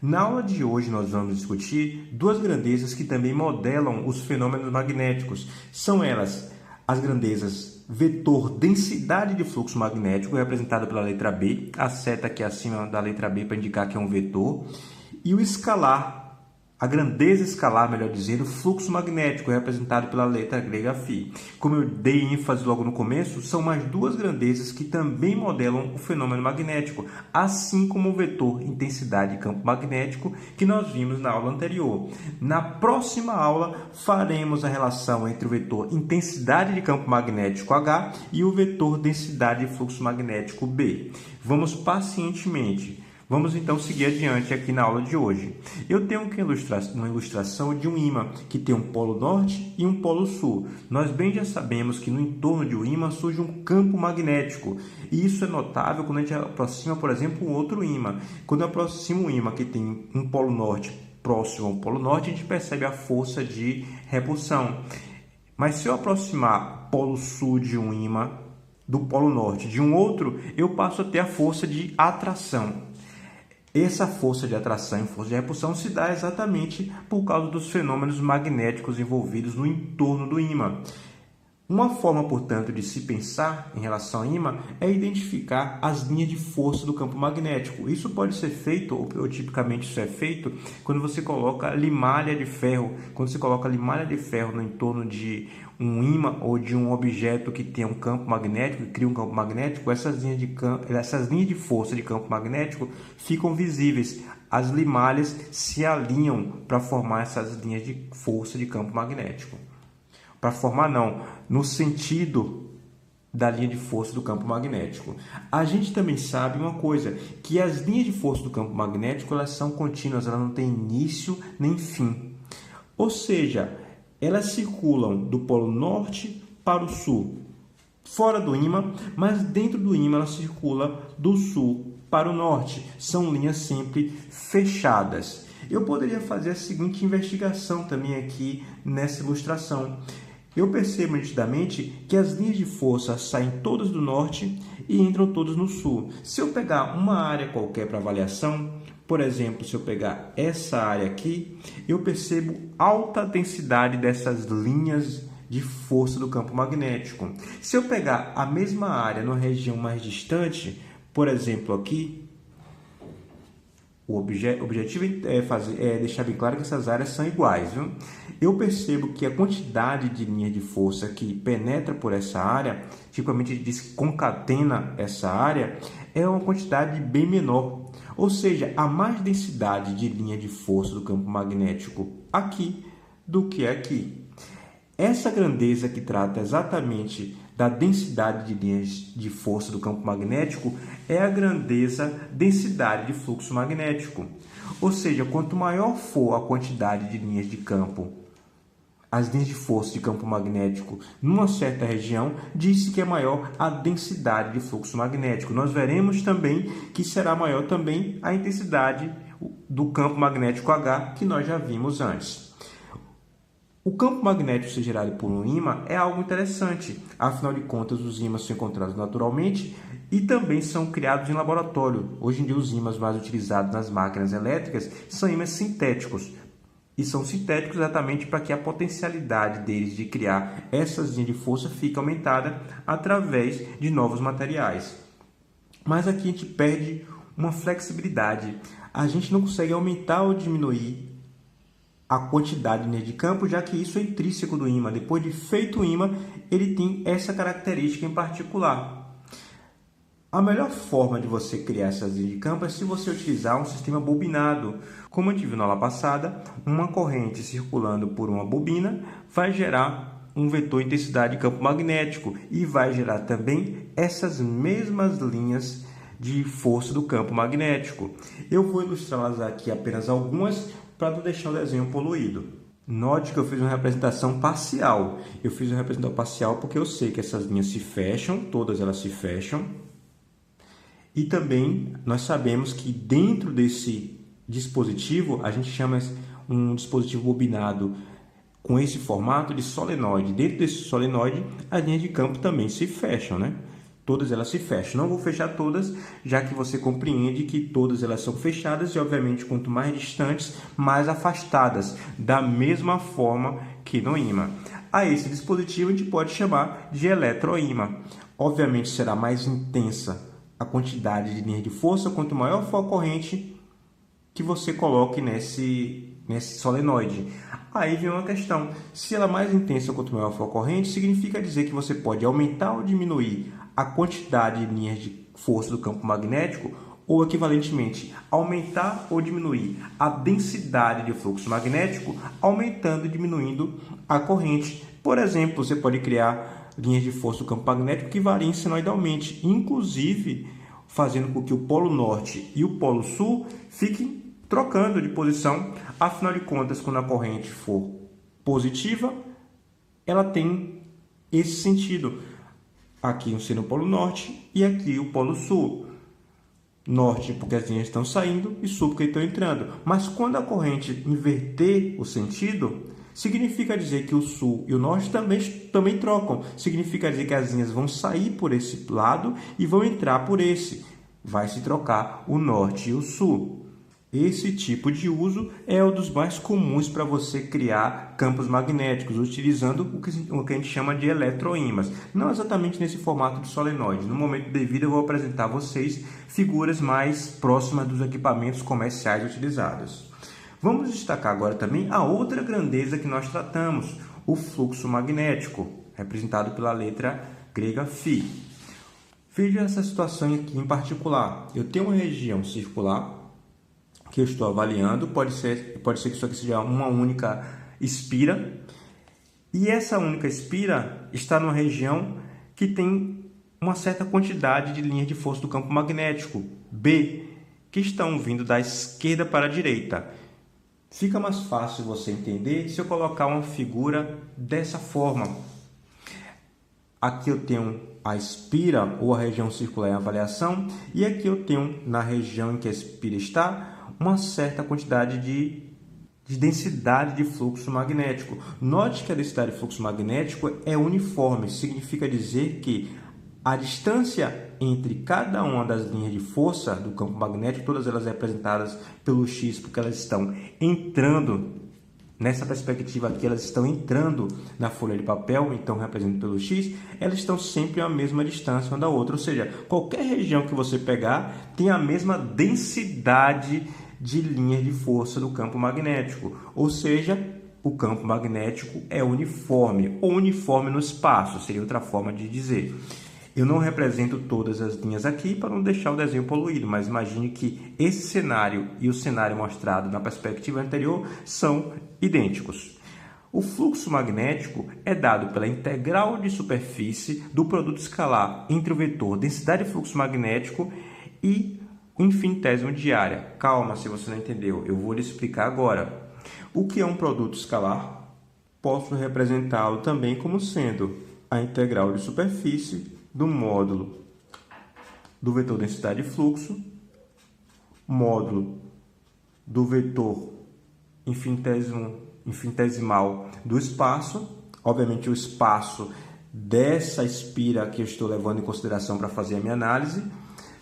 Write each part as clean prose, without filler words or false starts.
Na aula de hoje nós vamos discutir duas grandezas que também modelam os fenômenos magnéticos. São elas as grandezas vetor densidade de fluxo magnético, representada pela letra B, a seta aqui acima da letra B para indicar que é um vetor, e o escalar, a grandeza escalar, melhor dizendo, fluxo magnético, representado pela letra grega φ. Como eu dei ênfase logo no começo, são mais duas grandezas que também modelam o fenômeno magnético, assim como o vetor intensidade de campo magnético que nós vimos na aula anterior. Na próxima aula, faremos a relação entre o vetor intensidade de campo magnético H e o vetor densidade de fluxo magnético B. Vamos pacientemente. Vamos então seguir adiante aqui na aula de hoje. Eu tenho aqui uma ilustração de um ímã que tem um polo norte e um polo sul. Nós bem já sabemos que no entorno de um ímã surge um campo magnético. E isso é notável quando a gente aproxima, por exemplo, um outro ímã. Quando eu aproximo um ímã que tem um polo norte próximo ao polo norte, a gente percebe a força de repulsão. Mas se eu aproximar polo sul de um ímã do polo norte de um outro, eu passo a ter a força de atração. Essa força de atração e força de repulsão se dá exatamente por causa dos fenômenos magnéticos envolvidos no entorno do ímã. Uma forma, portanto, de se pensar em relação ao ímã é identificar as linhas de força do campo magnético. Isso pode ser feito, ou tipicamente isso é feito, quando você coloca limalha de ferro. Quando você coloca limalha de ferro no entorno de um ímã ou de um objeto que tem um campo magnético, que cria um campo magnético, essas linhas de força de campo magnético ficam visíveis. As limalhas se alinham para formar essas linhas de força de campo magnético. Para formar não, no sentido da linha de força do campo magnético. A gente também sabe uma coisa, que as linhas de força do campo magnético elas são contínuas, elas não têm início nem fim. Ou seja, elas circulam do polo norte para o sul, fora do ímã, mas dentro do ímã ela circula do sul para o norte. São linhas sempre fechadas. Eu poderia fazer a seguinte investigação também aqui nessa ilustração. Eu percebo nitidamente que as linhas de força saem todas do norte e entram todas no sul. Se eu pegar uma área qualquer para avaliação, por exemplo, se eu pegar essa área aqui, eu percebo alta densidade dessas linhas de força do campo magnético. Se eu pegar a mesma área numa região mais distante, por exemplo aqui, o objetivo é deixar bem claro que essas áreas são iguais, viu? Eu percebo que a quantidade de linha de força que penetra por essa área, tipicamente diz que concatena essa área, é uma quantidade bem menor. Ou seja, há mais densidade de linha de força do campo magnético aqui do que aqui. Essa grandeza que trata exatamente da densidade de linhas de força do campo magnético é a grandeza densidade de fluxo magnético. Ou seja, quanto maior for a quantidade de linhas de campo, as linhas de força de campo magnético numa certa região, diz-se que é maior a densidade de fluxo magnético. Nós veremos também que será maior também a intensidade do campo magnético H, que nós já vimos antes. O campo magnético ser gerado por um ímã é algo interessante, afinal de contas os ímãs são encontrados naturalmente e também são criados em laboratório. Hoje em dia os ímãs mais utilizados nas máquinas elétricas são ímãs sintéticos, e são sintéticos exatamente para que a potencialidade deles de criar essas linhas de força fique aumentada através de novos materiais. Mas aqui a gente perde uma flexibilidade, a gente não consegue aumentar ou diminuir a quantidade de linha de campo, já que isso é intrínseco do ímã. Depois de feito o ímã, ele tem essa característica em particular. A melhor forma de você criar essas linhas de campo é se você utilizar um sistema bobinado. Como eu tive na aula passada, uma corrente circulando por uma bobina vai gerar um vetor intensidade de campo magnético e vai gerar também essas mesmas linhas de força do campo magnético. Eu vou ilustrá-las aqui apenas algumas, para não deixar o desenho poluído. Note que eu fiz uma representação parcial. Eu fiz uma representação parcial porque eu sei que essas linhas se fecham, todas elas se fecham. E também nós sabemos que dentro desse dispositivo, a gente chama um dispositivo bobinado com esse formato de solenoide. Dentro desse solenoide, as linhas de campo também se fecham, né? todas elas se fecham. Não vou fechar todas, já que você compreende que todas elas são fechadas e, obviamente, quanto mais distantes, mais afastadas, da mesma forma que no ímã. A esse dispositivo a gente pode chamar de eletroímã. Obviamente será mais intensa a quantidade de linhas de força quanto maior for a corrente que você coloque nesse solenoide. Aí vem uma questão: se ela é mais intensa quanto maior for a corrente, significa dizer que você pode aumentar ou diminuir a quantidade de linhas de força do campo magnético, ou equivalentemente, aumentar ou diminuir a densidade de fluxo magnético, aumentando e diminuindo a corrente. Por exemplo, você pode criar linhas de força do campo magnético que variem senoidalmente, inclusive fazendo com que o polo norte e o polo sul fiquem trocando de posição. Afinal de contas, quando a corrente for positiva, ela tem esse sentido. Aqui sendo o polo norte e aqui o polo sul. Norte porque as linhas estão saindo e sul porque estão entrando. Mas quando a corrente inverter o sentido, significa dizer que o sul e o norte também trocam. Significa dizer que as linhas vão sair por esse lado e vão entrar por esse. Vai se trocar o norte e o sul. Esse tipo de uso é um dos mais comuns para você criar campos magnéticos, utilizando o que a gente chama de eletroímãs. Não exatamente nesse formato de solenoide. No momento devido, eu vou apresentar a vocês figuras mais próximas dos equipamentos comerciais utilizados. Vamos destacar agora também a outra grandeza que nós tratamos, o fluxo magnético, representado pela letra grega φ. Veja essa situação aqui em particular. Eu tenho uma região circular que eu estou avaliando, pode ser que isso aqui seja uma única espira, e essa única espira está numa região que tem uma certa quantidade de linhas de força do campo magnético, B, que estão vindo da esquerda para a direita. Fica mais fácil você entender se eu colocar uma figura dessa forma. Aqui eu tenho a espira ou a região circular em avaliação, e aqui eu tenho, na região em que a espira está, uma certa quantidade de densidade de fluxo magnético. Note que a densidade de fluxo magnético é uniforme, significa dizer que a distância entre cada uma das linhas de força do campo magnético, todas elas representadas pelo X, porque elas estão entrando, nessa perspectiva aqui, elas estão entrando na folha de papel, então representado pelo X, elas estão sempre a mesma distância uma da outra, ou seja, qualquer região que você pegar tem a mesma densidade de linhas de força do campo magnético, ou seja, o campo magnético é uniforme, ou uniforme no espaço, seria outra forma de dizer. Eu não represento todas as linhas aqui para não deixar o desenho poluído, mas imagine que esse cenário e o cenário mostrado na perspectiva anterior são idênticos. O fluxo magnético é dado pela integral de superfície do produto escalar entre o vetor densidade de fluxo magnético e o infinitésimo de área. Calma, se você não entendeu, eu vou lhe explicar agora. O que é um produto escalar? Posso representá-lo também como sendo a integral de superfície do módulo do vetor densidade de fluxo, módulo do vetor infinitesimal do espaço, obviamente o espaço dessa espira que eu estou levando em consideração para fazer a minha análise,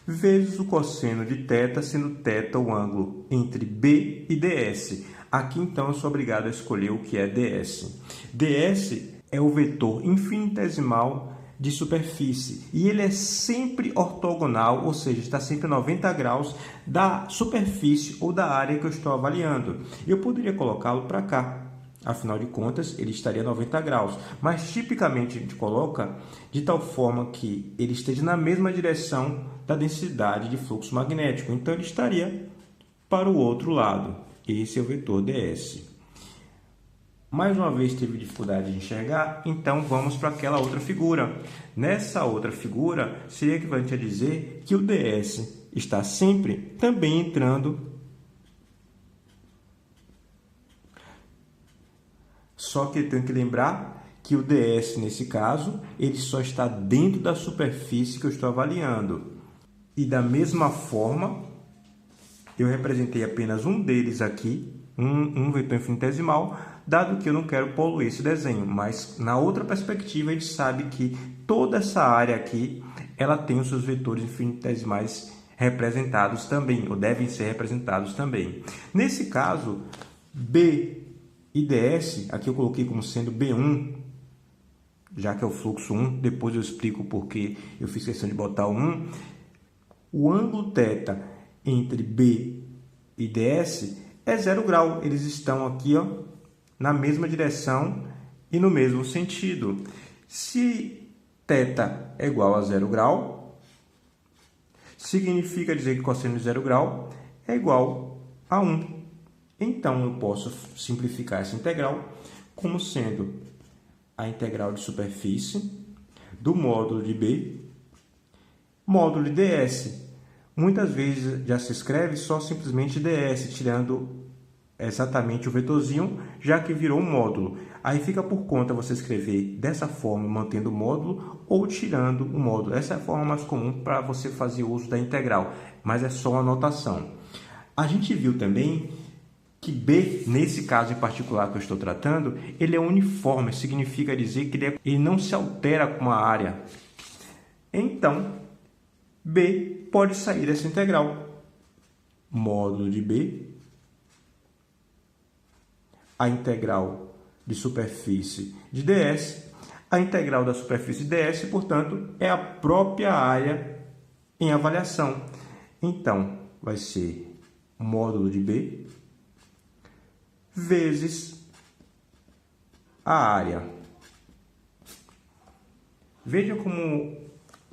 vezes o cosseno de θ, sendo θ o ângulo entre B e ds. Aqui, então, eu sou obrigado a escolher o que é ds. ds é o vetor infinitesimal de superfície e ele é sempre ortogonal, ou seja, está sempre a 90 graus da superfície ou da área que eu estou avaliando. Eu poderia colocá-lo para cá, afinal de contas, ele estaria a 90 graus, mas tipicamente a gente coloca de tal forma que ele esteja na mesma direção da densidade de fluxo magnético, então ele estaria para o outro lado. Esse é o vetor ds. Mais uma vez teve dificuldade de enxergar, então vamos para aquela outra figura. Nessa outra figura, seria equivalente a dizer que o ds está sempre também entrando, só que eu tenho que lembrar que o ds, nesse caso, ele só está dentro da superfície que eu estou avaliando. E da mesma forma, eu representei apenas um deles aqui, um vetor infinitesimal, dado que eu não quero poluir esse desenho. Mas na outra perspectiva, a gente sabe que toda essa área aqui, ela tem os seus vetores infinitesimais representados também, ou devem ser representados também. Nesse caso, B e ds, aqui eu coloquei como sendo B1, já que é o fluxo 1, depois eu explico porque eu fiz questão de botar o 1. O ângulo θ entre B e ds é 0 grau. Eles estão aqui, ó, na mesma direção e no mesmo sentido. Se θ é igual a 0 grau, significa dizer que cosseno de 0 grau é igual a 1. Então, eu posso simplificar essa integral como sendo a integral de superfície do módulo de B, módulo de ds. Muitas vezes já se escreve só simplesmente ds, tirando exatamente o vetorzinho, já que virou um módulo. Aí fica por conta você escrever dessa forma, mantendo o módulo, ou tirando o módulo. Essa é a forma mais comum para você fazer uso da integral, mas é só uma anotação. A gente viu também que B, nesse caso em particular que eu estou tratando, ele é uniforme, significa dizer que ele não se altera com a área. Então, B pode sair dessa integral. Módulo de B, a integral de superfície de ds, a integral da superfície de ds, portanto, é a própria área em avaliação. Então, vai ser módulo de B vezes a área. Veja como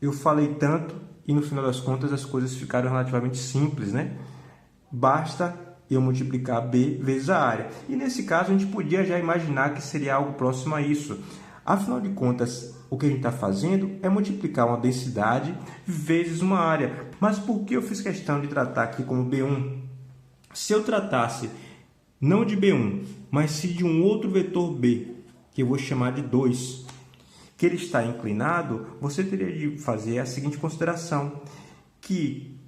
eu falei tanto e no final das contas as coisas ficaram relativamente simples, né? Basta eu multiplicar B vezes a área. E nesse caso a gente podia já imaginar que seria algo próximo a isso. Afinal de contas, o que a gente está fazendo é multiplicar uma densidade vezes uma área. Mas por que eu fiz questão de tratar aqui como B1? Se eu tratasse não de B1, mas sim de um outro vetor B, que eu vou chamar de 2, que ele está inclinado, você teria de fazer a seguinte consideração, que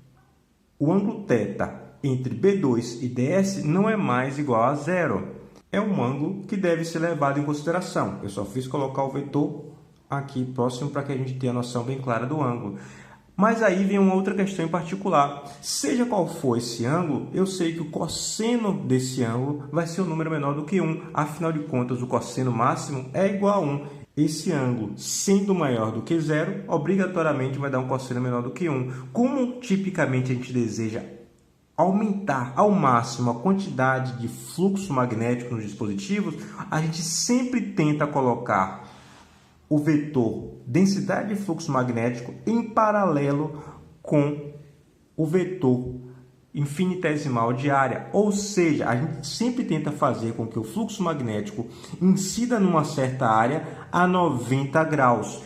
o ângulo θ entre B2 e ds não é mais igual a 0. É um ângulo que deve ser levado em consideração. Eu só fiz colocar o vetor aqui próximo para que a gente tenha a noção bem clara do ângulo. Mas aí vem uma outra questão em particular. Seja qual for esse ângulo, eu sei que o cosseno desse ângulo vai ser um número menor do que 1. Afinal de contas, o cosseno máximo é igual a 1. Esse ângulo, sendo maior do que 0, obrigatoriamente vai dar um cosseno menor do que 1. Como tipicamente a gente deseja aumentar ao máximo a quantidade de fluxo magnético nos dispositivos, a gente sempre tenta colocar o vetor densidade de fluxo magnético em paralelo com o vetor infinitesimal de área. Ou seja, a gente sempre tenta fazer com que o fluxo magnético incida numa certa área a 90 graus.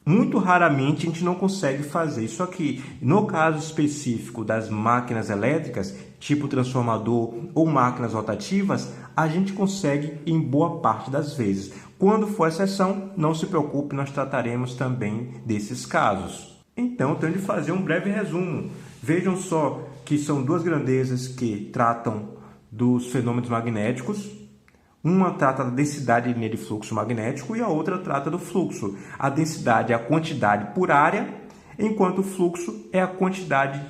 Muito raramente a gente não consegue fazer isso aqui. No caso específico das máquinas elétricas, tipo transformador ou máquinas rotativas, a gente consegue em boa parte das vezes. Quando for exceção, não se preocupe, nós trataremos também desses casos. Então, eu tenho de fazer um breve resumo. Vejam só que são duas grandezas que tratam dos fenômenos magnéticos. Uma trata da densidade de linha de fluxo magnético e a outra trata do fluxo. A densidade é a quantidade por área, enquanto o fluxo é a quantidade,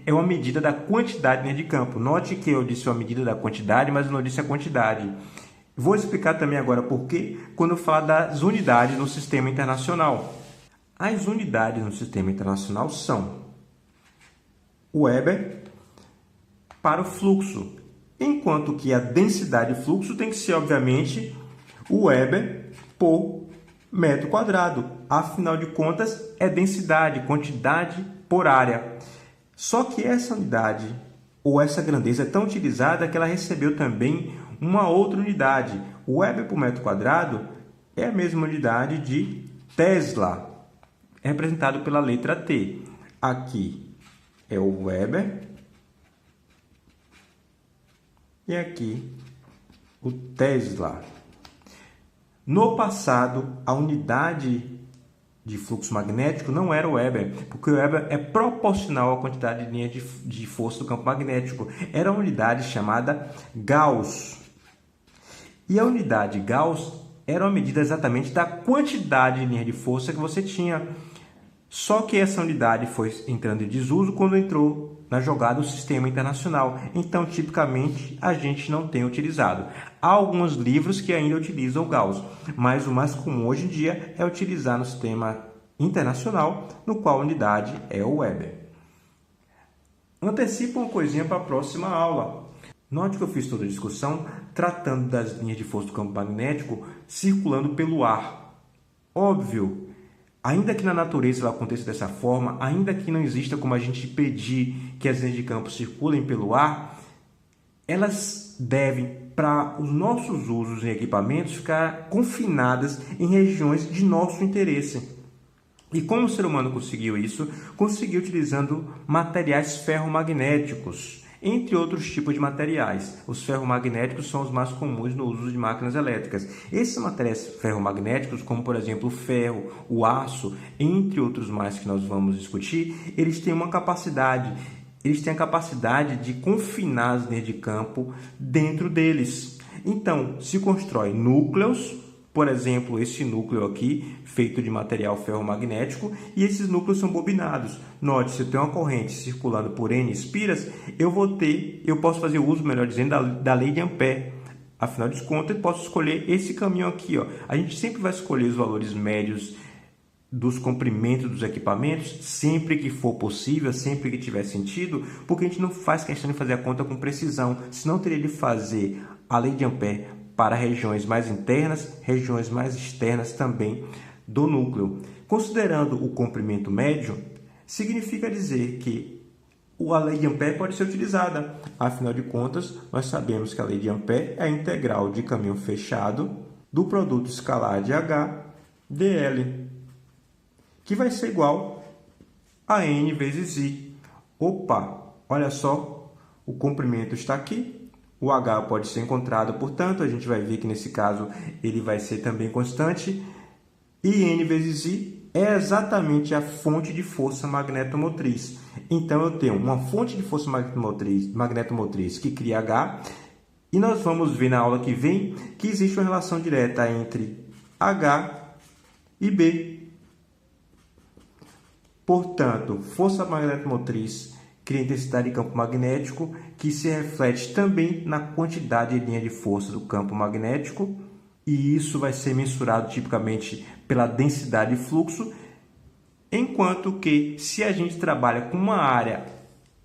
é uma medida da quantidade de linha de campo. Note que eu disse uma medida da quantidade, mas eu não disse a quantidade. Vou explicar também agora por quê quando eu falar das unidades no sistema internacional. As unidades no sistema internacional são o Weber para o fluxo, enquanto que a densidade de fluxo tem que ser, obviamente, o Weber por metro quadrado. Afinal de contas, é densidade, quantidade por área. Só que essa unidade, ou essa grandeza, é tão utilizada que ela recebeu também uma outra unidade. O Weber por metro quadrado é a mesma unidade de Tesla, representado pela letra T. Aqui é o Weber e aqui o Tesla. No passado, a unidade de fluxo magnético não era o Weber, porque o Weber é proporcional à quantidade de linha de força do campo magnético. Era uma unidade chamada Gauss. E a unidade Gauss era uma medida exatamente da quantidade de linha de força que você tinha. Só que essa unidade foi entrando em desuso quando entrou na jogada o sistema internacional. Então, tipicamente, a gente não tem utilizado. Há alguns livros que ainda utilizam o Gauss, mas o mais comum hoje em dia é utilizar no sistema internacional, no qual a unidade é o Weber. Antecipa uma coisinha para a próxima aula. Note que eu fiz toda a discussão tratando das linhas de força do campo magnético circulando pelo ar. Óbvio, ainda que na natureza ela aconteça dessa forma, ainda que não exista como a gente pedir que as linhas de campo circulem pelo ar, elas devem, para os nossos usos em equipamentos, ficar confinadas em regiões de nosso interesse. E como o ser humano conseguiu isso? Conseguiu utilizando materiais ferromagnéticos, entre outros tipos de materiais. Os ferromagnéticos são os mais comuns no uso de máquinas elétricas. Esses materiais ferromagnéticos, como por exemplo o ferro, o aço, entre outros mais que nós vamos discutir, eles têm a capacidade de confinar as linhas de campo dentro deles. Então, se constrói núcleos, por exemplo, esse núcleo aqui, feito de material ferromagnético, e esses núcleos são bobinados. Note, se eu tenho uma corrente circulando por N espiras, eu posso fazer uso, melhor dizendo, da lei de Ampère. Afinal de contas, eu posso escolher esse caminho aqui. A gente sempre vai escolher os valores médios dos comprimentos dos equipamentos, sempre que for possível, sempre que tiver sentido, porque a gente não faz questão de fazer a conta com precisão, senão teria de fazer a lei de Ampère para regiões mais internas, regiões mais externas também do núcleo. Considerando o comprimento médio, significa dizer que a lei de Ampère pode ser utilizada. Afinal de contas, nós sabemos que a lei de Ampère é a integral de caminho fechado do produto escalar de H dl, que vai ser igual a N vezes I. Opa, olha só, o comprimento está aqui. O H pode ser encontrado, portanto, a gente vai ver que nesse caso ele vai ser também constante. E N vezes I é exatamente a fonte de força magnetomotriz. Então, eu tenho uma fonte de força magnetomotriz que cria H. E nós vamos ver na aula que vem que existe uma relação direta entre H e B. Portanto, força magnetomotriz cria intensidade de campo magnético, que se reflete também na quantidade de linha de força do campo magnético, e isso vai ser mensurado tipicamente pela densidade de fluxo, enquanto que, se a gente trabalha com uma área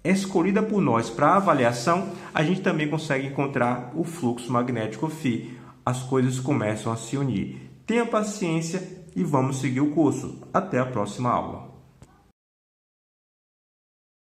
escolhida por nós para avaliação, a gente também consegue encontrar o fluxo magnético φ. As coisas começam a se unir. Tenha paciência e vamos seguir o curso. Até a próxima aula.